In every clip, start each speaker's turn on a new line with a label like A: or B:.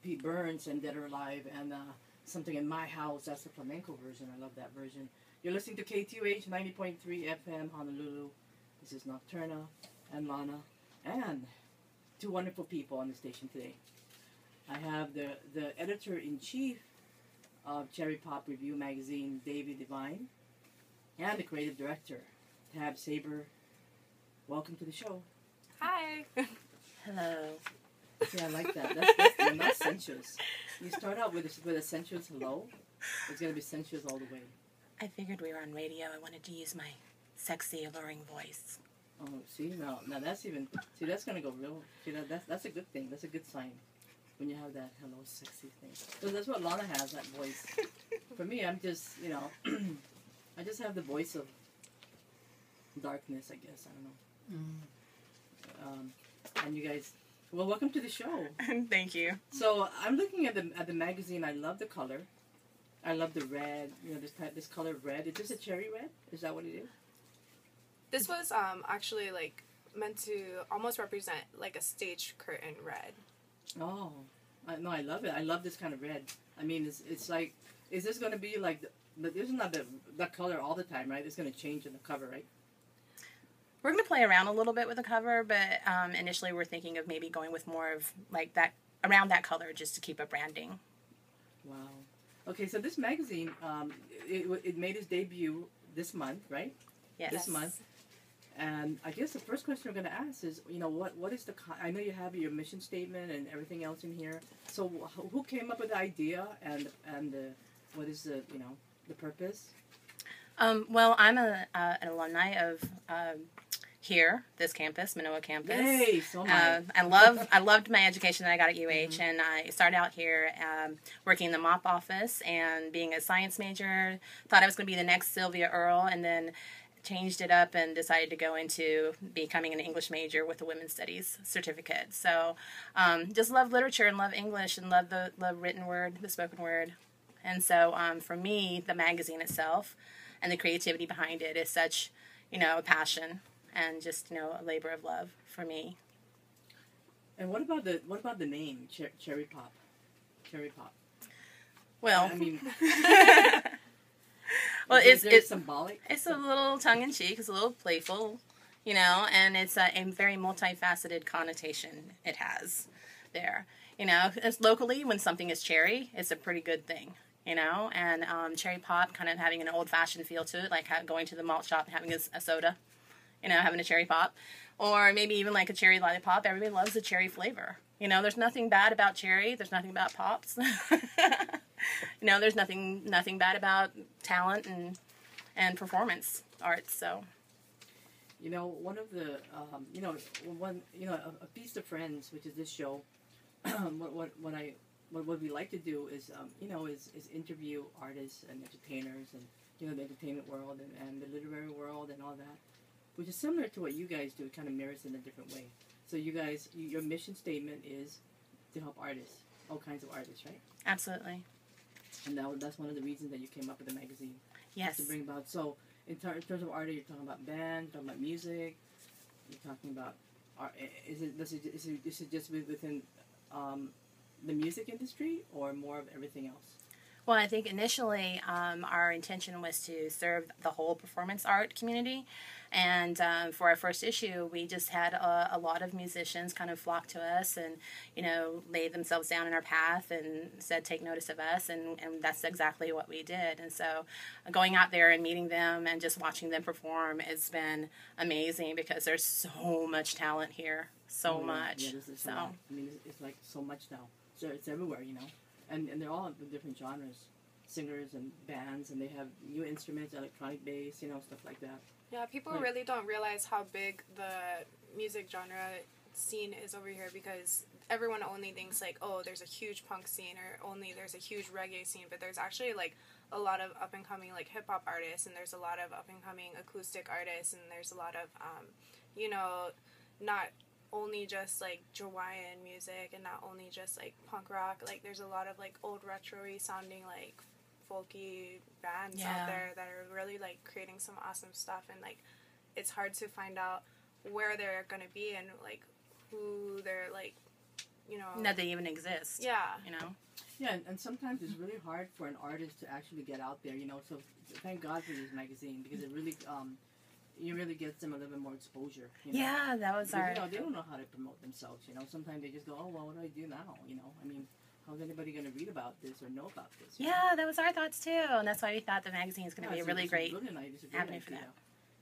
A: Pete Burns and Dead or Alive, and Something in My House. That's the flamenco version. I love that version. You're listening to Ktuh 90.3 FM Honolulu. This is Nocturna and Lana and two wonderful people on the station today. I have the editor-in-chief of Cherry Pop Revue magazine, David Devine, and the creative director, Tab Saber. Welcome to the show.
B: Hi.
C: Hello.
A: See, I like that. You're not sensuous. You start out with a sensuous hello. It's going to be sensuous all the way.
C: I figured we were on radio. I wanted to use my sexy, alluring voice.
A: Oh, see, now that's even, see, that's going to go real, see, that's a good thing. That's a good sign when you have that hello, sexy thing. So that's what Lana has, that voice. For me, I'm just, I just have the voice of darkness, I guess. I don't know. And you guys, well, welcome to the show.
C: Thank you.
A: So I'm looking at the magazine. I love the color. I love the red. This color of red. Is this a cherry red? Is that what it is?
B: This was actually like meant to almost represent like a stage curtain red.
A: Oh, no, I love it. I love this kind of red. I mean, it's like, is this going to be like, this is not that color all the time, right? It's going to change in the cover, right?
C: We're going to play around a little bit with the cover, but initially we're thinking of maybe going with more of like that, around that color, just to keep it branding.
A: Wow. Okay, so this magazine, it made its debut this month, right?
C: Yes.
A: This month. And I guess the first question we're going to ask is, what is I know you have your mission statement and everything else in here. So who came up with the idea and what is the purpose?
C: Well, I'm an alumni of this campus, Manoa campus.
A: Yay, so much.
C: I loved my education that I got at UH, and I started out here working in the MOP office and being a science major. Thought I was going to be the next Sylvia Earle, and then changed it up and decided to go into becoming an English major with a women's studies certificate. So just love literature and love English and love the written word, the spoken word. And so for me, the magazine itself and the creativity behind it is such, a passion and just, a labor of love for me.
A: And what about the name, Cherry Pop? Cherry Pop.
C: Well,
A: I mean...
C: Well,
A: it's symbolic.
C: It's a little tongue-in-cheek. It's a little playful, and it's a very multifaceted connotation it has there. It's locally, when something is cherry, it's a pretty good thing, and cherry pop kind of having an old-fashioned feel to it, like going to the malt shop and having a soda, having a cherry pop, or maybe even like a cherry lollipop. Everybody loves the cherry flavor. There's nothing bad about cherry. There's nothing about pops. There's nothing bad about talent and performance arts. So,
A: one of the, a Feast of Friends, which is this show. What we like to do is, is interview artists and entertainers and the entertainment world and the literary world and all that, which is similar to what you guys do. It kind of mirrors in a different way. So you guys, your mission statement is to help artists, all kinds of artists, right?
C: Absolutely.
A: And that's one of the reasons that you came up with the magazine.
C: Yes.
A: To bring about, so in terms of art, you're talking about band, talking about music, you're talking about art. Is it just within the music industry or more of everything else?
C: Well, I think initially our intention was to serve the whole performance art community. And for our first issue, we just had a lot of musicians kind of flock to us and, laid themselves down in our path and said, take notice of us. And that's exactly what we did. And so going out there and meeting them and just watching them perform, it's been amazing because there's so much talent here. So much.
A: Yeah, there's so much. I mean, it's like so much now. So it's everywhere, And they're all in different genres, singers and bands, and they have new instruments, electronic bass, stuff like that.
B: Yeah, people really don't realize how big the music genre scene is over here because everyone only thinks like, oh, there's a huge punk scene or only there's a huge reggae scene, but there's actually like a lot of up and coming like hip hop artists and there's a lot of up and coming acoustic artists and there's a lot of not only just like Hawaiian music and not only just like punk rock, like there's a lot of like old retro-y sounding like folky bands out there that are really like creating some awesome stuff, and like it's hard to find out where they're gonna be and like who they're like you know.
C: That they even exist.
B: Yeah.
C: You know?
A: Yeah, and sometimes it's really hard for an artist to actually get out there, you know. So thank God for this magazine because it really, you really gets them a little bit more exposure. You know?
C: Yeah, that was
A: Because,
C: our...
A: you know, they don't know how to promote themselves, you know. Sometimes they just go, oh, well, what do I do now, you know? I mean, how's anybody going to read about this or know about this?
C: Yeah, that was our thoughts too, and that's why we thought the magazine is going to be a really great happening for that.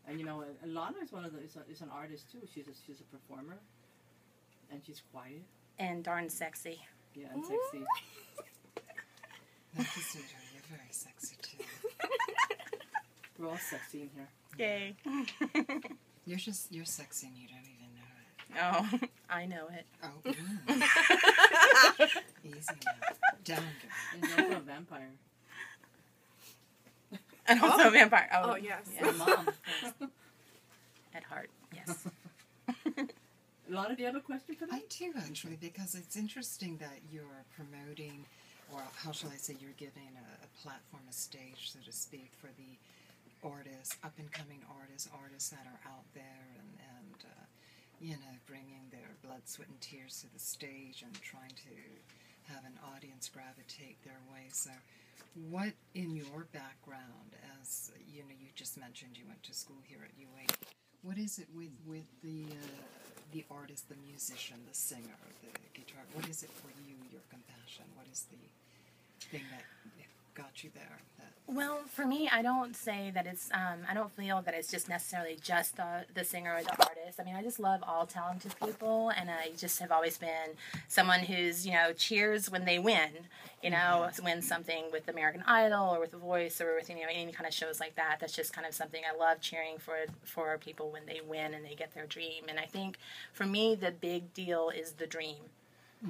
A: And you know, and Lana is one of the is an artist too. She's a performer, and she's quiet
C: and darn sexy.
A: Yeah, and sexy.
D: You're very sexy too.
A: We're all sexy in here.
C: Yay!
D: You're sexy and you don't even know it.
C: Oh, I know it.
D: Oh, easy now. Down, girl.
A: And also a vampire.
C: And also a vampire.
B: Oh yes.
A: My mom.
C: At heart, yes.
A: Lana, do you have a question for me?
D: I do, actually, because it's interesting that you're promoting, or how shall I say, you're giving a platform, a stage, so to speak, for the artists, up-and-coming artists that are out there, and you know, bringing their blood, sweat, and tears to the stage and trying to have an audience gravitate their way. So what, in your background, as, you know, you just mentioned you went to school here at UA, what is it with the artist, the musician, the singer, the guitar, what is it for you, your compassion? What is the thing that got you there?
C: Well, for me, I don't say that it's, I don't feel that it's just necessarily just the singer or the artist. I mean, I just love all talented people, and I just have always been someone who's, you know, cheers when they win, you know, win something with American Idol or with The Voice or with, you know, any kind of shows like that. That's just kind of something I love, cheering for people when they win and they get their dream. And I think for me, the big deal is the dream.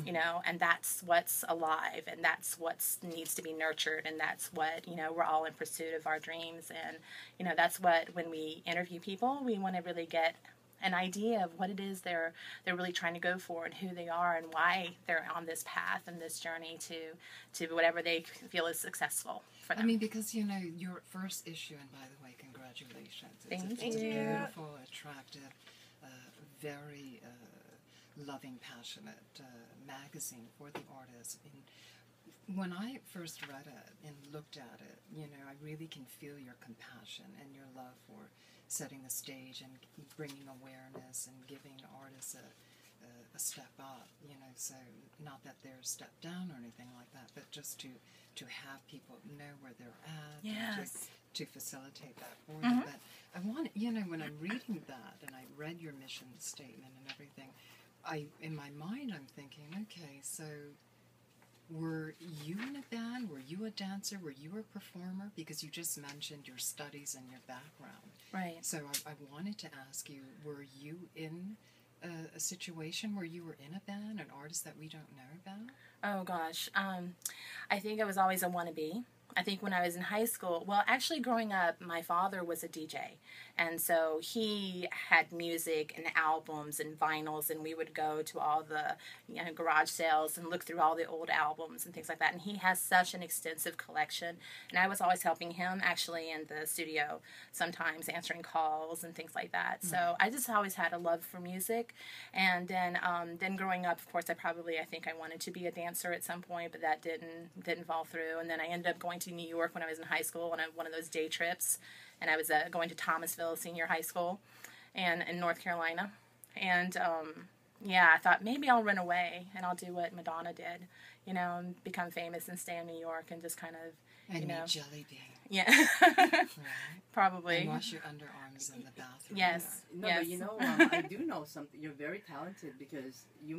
C: You know, and that's what's alive, and that's what needs to be nurtured, and that's what, you know, we're all in pursuit of our dreams. And, you know, that's what, when we interview people, we want to really get an idea of what it is they're really trying to go for, and who they are, and why they're on this path and this journey to whatever they feel is successful for them.
D: I mean, because, you know, your first issue, and by the way, congratulations. It's a beautiful, attractive, very loving, passionate magazine for the artist. And when I first read it and looked at it, you know, I really can feel your compassion and your love for setting the stage and bringing awareness and giving artists a step up, you know, so not that they're a step down or anything like that, but just to have people know where they're at, and to facilitate that for them. But I want, you know, when I'm reading that and I read your mission statement and everything, in my mind, I'm thinking, okay, so were you in a band? Were you a dancer? Were you a performer? Because you just mentioned your studies and your background.
C: Right.
D: So I wanted to ask you, were you in a situation where you were in a band, an artist that we don't know about?
C: Oh, gosh. I think I was always a wannabe. I think when I was in high school, well, actually growing up, my father was a DJ. And so he had music and albums and vinyls, and we would go to all the, you know, garage sales and look through all the old albums and things like that. And he has such an extensive collection. And I was always helping him actually in the studio, sometimes answering calls and things like that. So I just always had a love for music. And then growing up, of course, I think I wanted to be a dancer at some point, but that didn't fall through. And then I ended up going to New York when I was in high school on one of those day trips, and I was going to Thomasville Senior High School, and in North Carolina, and I thought maybe I'll run away and I'll do what Madonna did, you know, and become famous and stay in New York and just kind of,
D: and
C: you know,
D: eat jelly bean.
C: Yeah,
D: right.
C: Probably.
D: And wash your underarms in the bathroom.
C: Yes.
A: No,
C: yes.
A: but you know, I do know something. You're very talented because you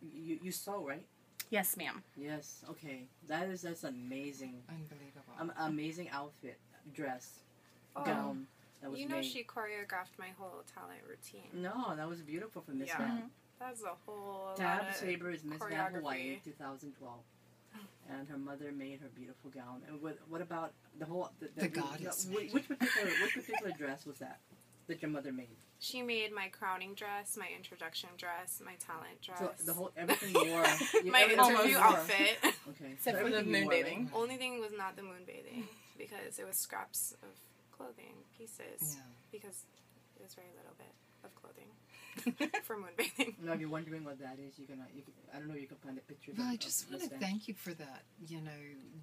A: you sew, right?
C: Yes, ma'am.
A: Yes. Okay. That's amazing.
D: Unbelievable.
A: Amazing outfit, dress, gown. That was
B: you know,
A: made.
B: she choreographed my whole talent routine.
A: No, that was beautiful for Miss
B: Yeah.
A: Van.
B: That's a whole
A: Tab
B: lot of
A: Saber is Miss Van
B: choreography.
A: Hawaii 2012, and her mother made her beautiful gown. And what about the whole
D: The goddess.
A: Which particular dress was that your mother made?
B: She made my crowning dress, my introduction dress, my talent dress.
A: So the whole everything you wore.
B: My interview
A: wore.
B: outfit.
A: Okay.
C: Except
A: so
C: for the
A: everything you
C: moon
A: wore,
C: bathing.
A: right?
B: Only thing was not the moon bathing because it was scraps of clothing pieces
D: Yeah.
B: because it was very little bit. of clothing for moonbathing.
A: Now, if you're wondering what that is, I don't know, you can find a picture.
D: Well, I just want to thank you for that,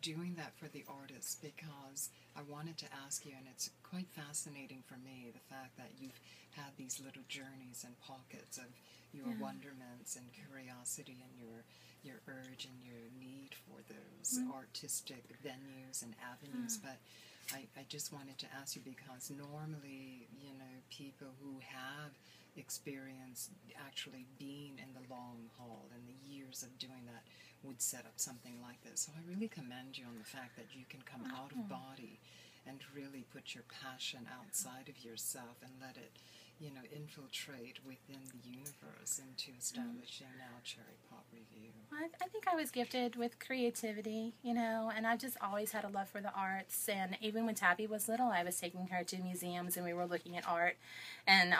D: doing that for the artists, because I wanted to ask you, and it's quite fascinating for me, the fact that you've had these little journeys and pockets of your wonderments and curiosity and your urge and your need for those artistic venues and avenues. But I just wanted to ask you, because normally, people who have experience actually being in the long haul and the years of doing that would set up something like this. So I really commend you on the fact that you can come out of body and really put your passion outside of yourself and let it, infiltrate within the universe into establishing now Cherry Pop Revue.
C: I think I was gifted with creativity, and I've just always had a love for the arts. And even when Tabby was little, I was taking her to museums and we were looking at art and,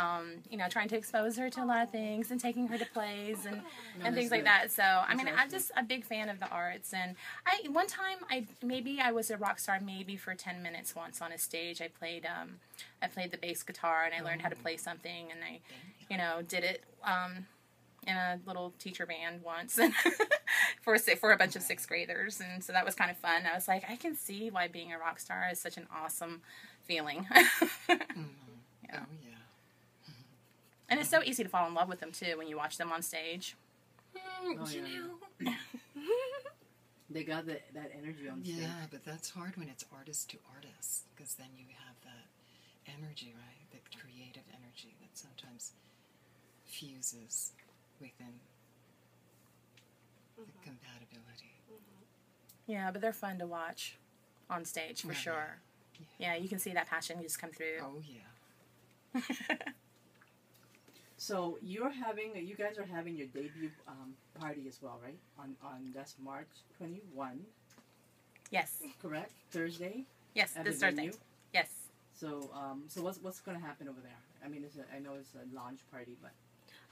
C: trying to expose her to a lot of things and taking her to plays and things like that. So, I'm just a big fan of the arts. And one time, I was a rock star maybe for 10 minutes once on a stage. I played the bass guitar and I learned how to play something, and I, did it in a little teacher band once for a bunch of sixth graders, and so that was kind of fun. I was like, I can see why being a rock star is such an awesome feeling.
D: Oh, yeah.
C: And it's so easy to fall in love with them, too, when you watch them on stage.
A: They got that energy on stage.
D: Yeah, but that's hard when it's artist to artist, because then you have that energy, right? The creative energy that sometimes fuses within the compatibility.
C: Yeah, but they're fun to watch on stage, for sure. Yeah, you can see that passion just come through.
D: Oh, yeah.
A: So you guys are having your debut party as well, right? On that's March 21.
C: Yes.
A: Correct? Thursday?
C: Yes,
A: at
C: this
A: the
C: Thursday.
A: venue?
C: Yes.
A: So what's going to happen over there? I mean, I know it's a launch party, but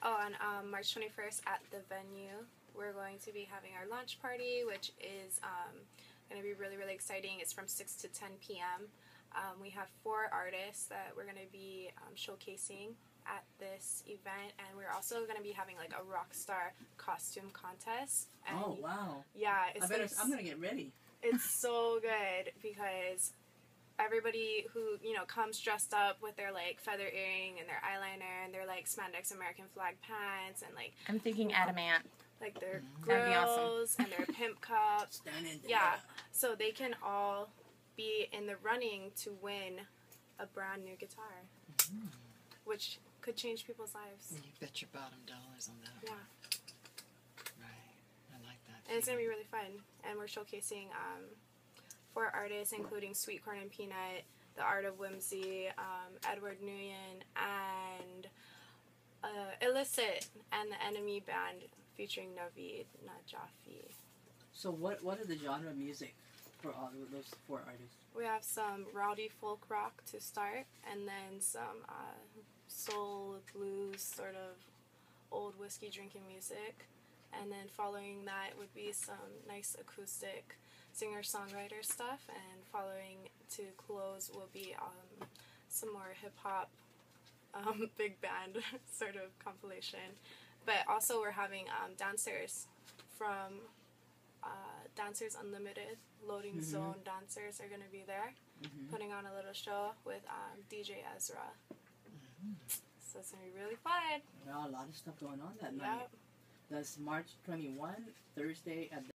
B: On March 21st at the venue, we're going to be having our launch party, which is going to be really, really exciting. It's from 6 to 10 p.m. We have 4 artists that we're going to be showcasing at this event, and we're also going to be having like a rock star costume contest. And
A: oh wow!
B: Yeah,
A: I'm going to get ready.
B: It's so good because everybody who comes dressed up with their like feather earring and their eyeliner and their like spandex American flag pants and like
C: I'm thinking Adamant.
B: like their
C: That'd be awesome.
B: grills and their pimp cups. So they can all be in the running to win a brand new guitar, which could change people's lives.
D: And you bet your bottom dollars on that.
B: Yeah.
D: Right. I like that.
B: And it's going to be really fun. And we're showcasing 4 artists, including Sweet Corn and Peanut, The Art of Whimsy, Edward Nguyen, and Illicit, and the Enemy Band featuring Naveed Najafi.
A: So what are the genre of music for all of those 4 artists?
B: We have some rowdy folk rock to start, and then some soul, blues, sort of old whiskey drinking music. And then following that would be some nice acoustic singer-songwriter stuff, and following to close will be some more hip-hop big band sort of compilation. But also we're having dancers from Dancers Unlimited, Loading Zone dancers are going to be there, putting on a little show with DJ Ezra. So it's going to be really fun.
A: Well, a lot of stuff going on that night. That's March 21, Thursday at the